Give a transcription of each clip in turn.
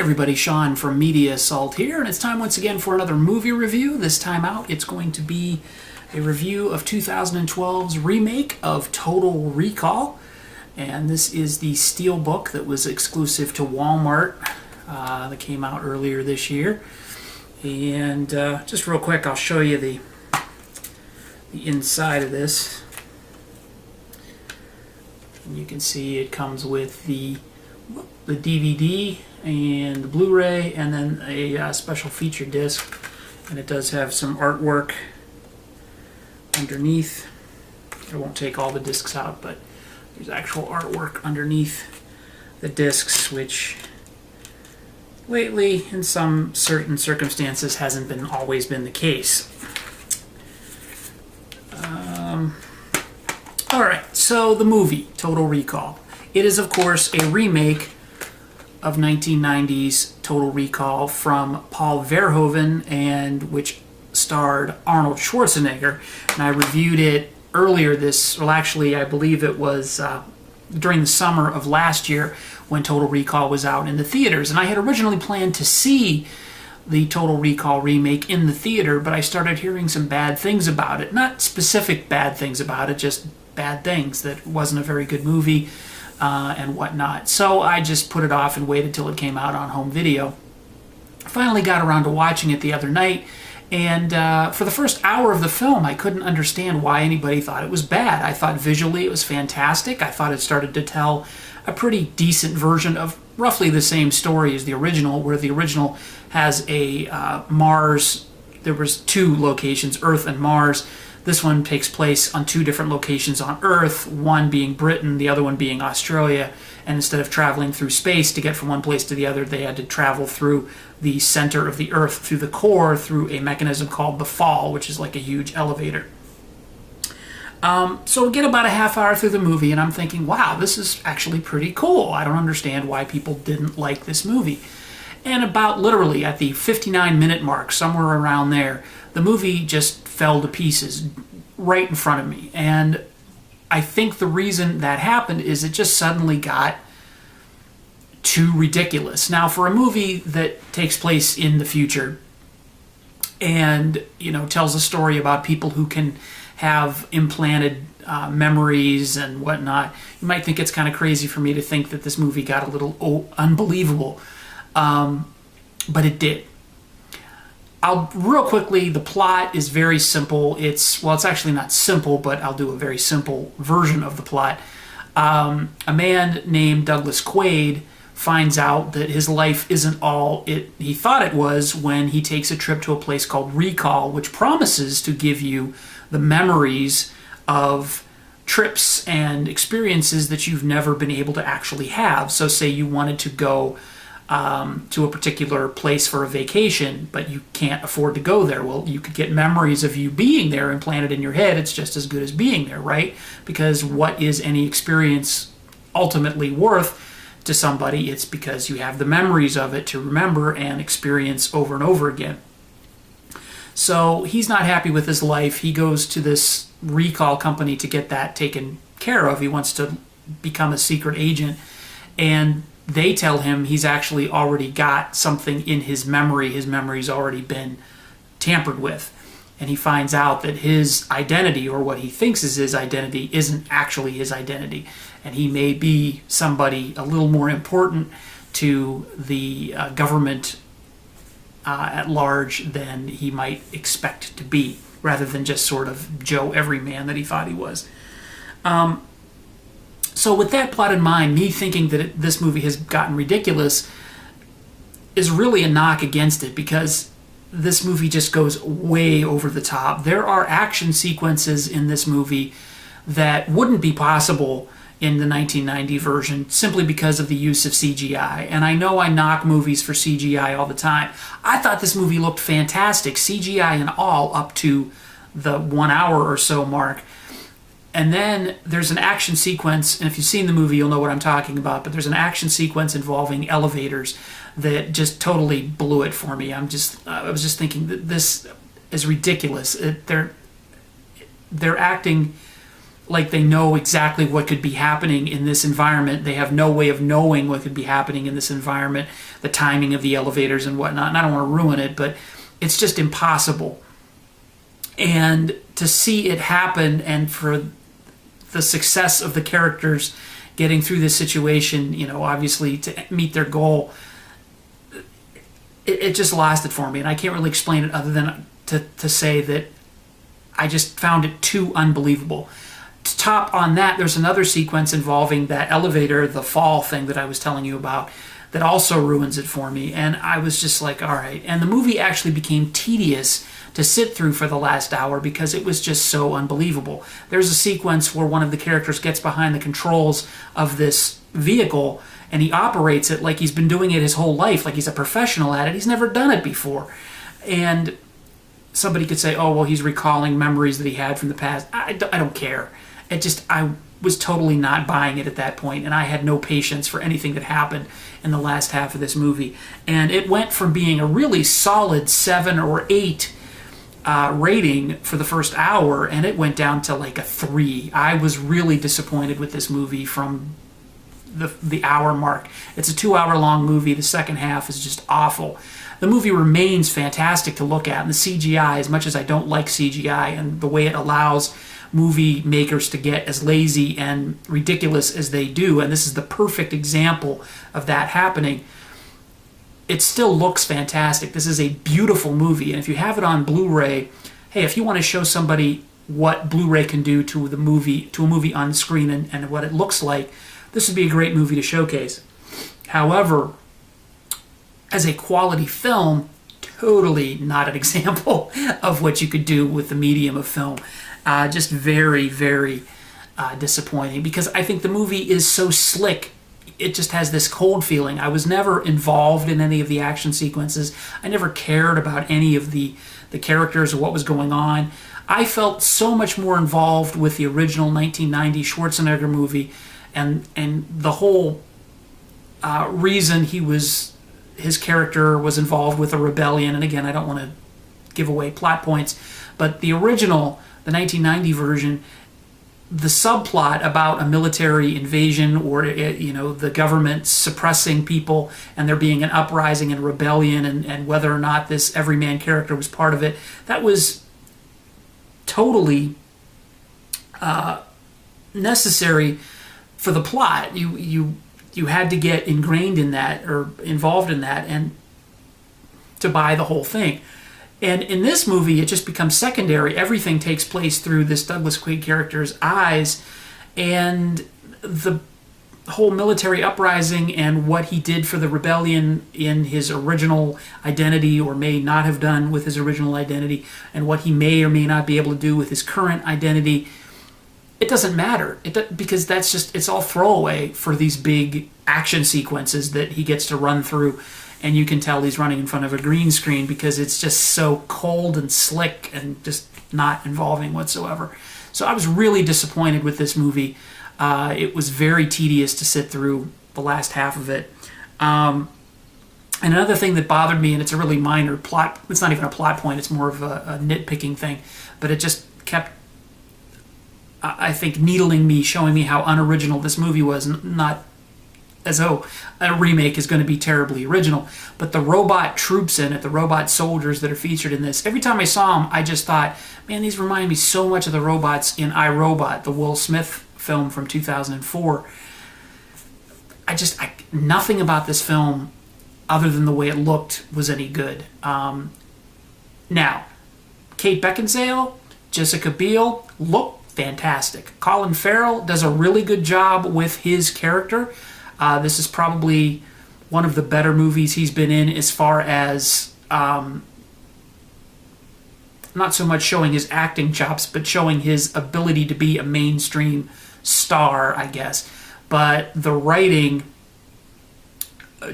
everybody, Sean from Media Assault here, and it's time once again for another movie review. This time out, it's going to be a review of 2012's remake of Total Recall, and this is the Steelbook that was exclusive to Walmart that came out earlier this year. And just real quick, I'll show you the inside of this. And you can see it comes with the DVD and the Blu-ray, and then a special feature disc, and it does have some artwork underneath. I won't take all the discs out, but there's actual artwork underneath the discs, which lately, in some certain circumstances, hasn't always been the case. Alright, so the movie, Total Recall. It is, of course, a remake of 1990's Total Recall from Paul Verhoeven, and which starred Arnold Schwarzenegger. And I reviewed it earlier I believe it was during the summer of last year when Total Recall was out in the theaters. And I had originally planned to see the Total Recall remake in the theater, but I started hearing some bad things about it. Not specific bad things about it, just bad things, that it wasn't a very good movie and whatnot. So I just put it off and waited till it came out on home video. I finally got around to watching it the other night, and for the first hour of the film, I couldn't understand why anybody thought it was bad. I thought visually it was fantastic. I thought it started to tell a pretty decent version of roughly the same story as the original, where the original has a Mars. There was two locations, Earth and Mars. This one takes place on two different locations on Earth, one being Britain, the other one being Australia. And instead of traveling through space to get from one place to the other, they had to travel through the center of the Earth, through the core, through a mechanism called the fall, which is like a huge elevator. So we get about a half hour through the movie, and I'm thinking, wow, this is actually pretty cool. I don't understand why people didn't like this movie. And about literally at the 59-minute mark, somewhere around there, the movie just fell to pieces right in front of me. And I think the reason that happened is it just suddenly got too ridiculous. Now, for a movie that takes place in the future and, tells a story about people who can have implanted memories and whatnot, you might think it's kind of crazy for me to think that this movie got a little unbelievable. But it did. Real quickly, the plot is very simple. It's actually not simple, but I'll do a very simple version of the plot. A man named Douglas Quaid finds out that his life isn't all he thought it was when he takes a trip to a place called Recall, which promises to give you the memories of trips and experiences that you've never been able to actually have. So say you wanted to go to a particular place for a vacation, but you can't afford to go there. Well, you could get memories of you being there implanted in your head. It's just as good as being there, right? Because what is any experience ultimately worth to somebody? It's because you have the memories of it to remember and experience over and over again. So he's not happy with his life. He goes to this recall company to get that taken care of. He wants to become a secret agent, and they tell him he's actually already got something in his memory. His memory's already been tampered with. And he finds out that his identity, or what he thinks is his identity, isn't actually his identity. And he may be somebody a little more important to the government at large than he might expect to be, rather than just sort of Joe Everyman that he thought he was. So with that plot in mind, me thinking that this movie has gotten ridiculous is really a knock against it, because this movie just goes way over the top. There are action sequences in this movie that wouldn't be possible in the 1990 version simply because of the use of CGI. And I know I knock movies for CGI all the time. I thought this movie looked fantastic, CGI and all, up to the 1 hour or so mark. And then there's an action sequence, and if you've seen the movie, you'll know what I'm talking about, but there's an action sequence involving elevators that just totally blew it for me. I was just thinking that this is ridiculous. They're acting like they know exactly what could be happening in this environment. They have no way of knowing what could be happening in this environment, the timing of the elevators and whatnot. And I don't want to ruin it, but it's just impossible. And to see it happen, and for the success of the characters getting through this situation, obviously to meet their goal, it just lost it for me. And I can't really explain it other than to say that I just found it too unbelievable. To top on that, there's another sequence involving that elevator, the fall thing that I was telling you about, that also ruins it for me. And I was just like, all right. And the movie actually became tedious to sit through for the last hour because it was just so unbelievable. There's a sequence where one of the characters gets behind the controls of this vehicle and he operates it like he's been doing it his whole life, like he's a professional at it. He's never done it before. And somebody could say, oh, well, he's recalling memories that he had from the past. I don't care. I was totally not buying it at that point, and I had no patience for anything that happened in the last half of this movie. And it went from being a really solid 7 or 8 rating for the first hour, and it went down to like a 3. I was really disappointed with this movie from the hour mark. It's a 2-hour-long movie. The second half is just awful. The movie remains fantastic to look at, and the CGI, as much as I don't like CGI and the way it allows movie makers to get as lazy and ridiculous as they do, and this is the perfect example of that happening, it still looks fantastic. This is a beautiful movie, and if you have it on Blu-ray, hey, if you want to show somebody what Blu-ray can do to a movie on screen and what it looks like, this would be a great movie to showcase. However, as a quality film, totally not an example of what you could do with the medium of film. Just very, very disappointing, because I think the movie is so slick. It just has this cold feeling. I was never involved in any of the action sequences. I never cared about any of the characters or what was going on. I felt so much more involved with the original 1990 Schwarzenegger movie, and the whole reason his character was involved with a rebellion. And again, I don't want to give away plot points, but the original, the 1990 version, the subplot about a military invasion or the government suppressing people and there being an uprising and rebellion, and whether or not this everyman character was part of it, that was totally necessary for the plot. You had to get ingrained in that or involved in that and to buy the whole thing. And in this movie, it just becomes secondary. Everything takes place through this Douglas Quaid character's eyes, and the whole military uprising and what he did for the rebellion in his original identity, or may not have done with his original identity, and what he may or may not be able to do with his current identity, it doesn't matter. Because it's all throwaway for these big action sequences that he gets to run through. And you can tell he's running in front of a green screen because it's just so cold and slick and just not involving whatsoever. So I was really disappointed with this movie. It was very tedious to sit through the last half of it. And another thing that bothered me, and it's a really minor plot, it's not even a plot point, it's more of a nitpicking thing, but it just kept, I think, needling me, showing me how unoriginal this movie was, not as though a remake is going to be terribly original, but the robot troops in it, the robot soldiers that are featured in this, every time I saw them, I just thought, man, these remind me so much of the robots in I, Robot, the Will Smith film from 2004. Nothing about this film, other than the way it looked, was any good. Now, Kate Beckinsale, Jessica Biel look fantastic. Colin Farrell does a really good job with his character. This is probably one of the better movies he's been in as far as not so much showing his acting chops, but showing his ability to be a mainstream star, I guess. But the writing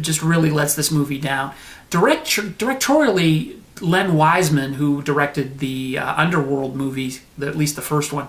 just really lets this movie down. Directorially, Len Wiseman, who directed the Underworld movies, at least the first one,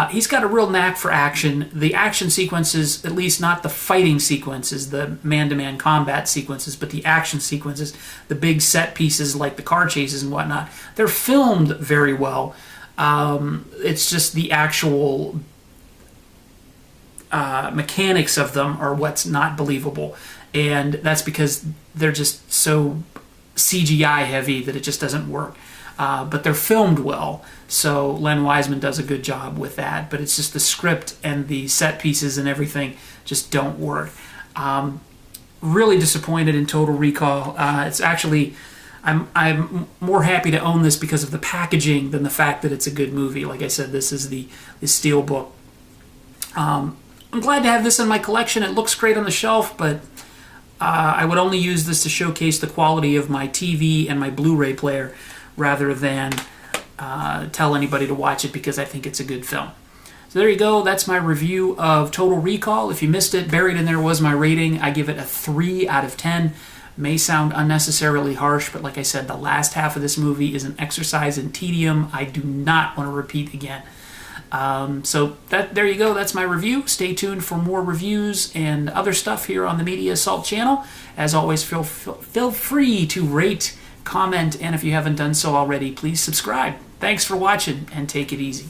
he's got a real knack for action. The action sequences, at least not the fighting sequences, the man-to-man combat sequences, but the action sequences, the big set pieces like the car chases and whatnot, they're filmed very well. It's just the actual mechanics of them are what's not believable. And that's because they're just so CGI heavy that it just doesn't work. But they're filmed well, so Len Wiseman does a good job with that. But it's just the script and the set pieces and everything just don't work. Really disappointed in Total Recall. It's actually, I'm more happy to own this because of the packaging than the fact that it's a good movie. Like I said, this is the Steelbook. I'm glad to have this in my collection. It looks great on the shelf, but I would only use this to showcase the quality of my TV and my Blu-ray player rather than tell anybody to watch it because I think it's a good film. So there you go. That's my review of Total Recall. If you missed it, buried in there was my rating. I give it a 3 out of 10. May sound unnecessarily harsh, but like I said, the last half of this movie is an exercise in tedium I do not want to repeat again. So there you go. That's my review. Stay tuned for more reviews and other stuff here on the Media Assault channel. As always, feel free to rate, comment, and if you haven't done so already, please subscribe. Thanks for watching, and take it easy.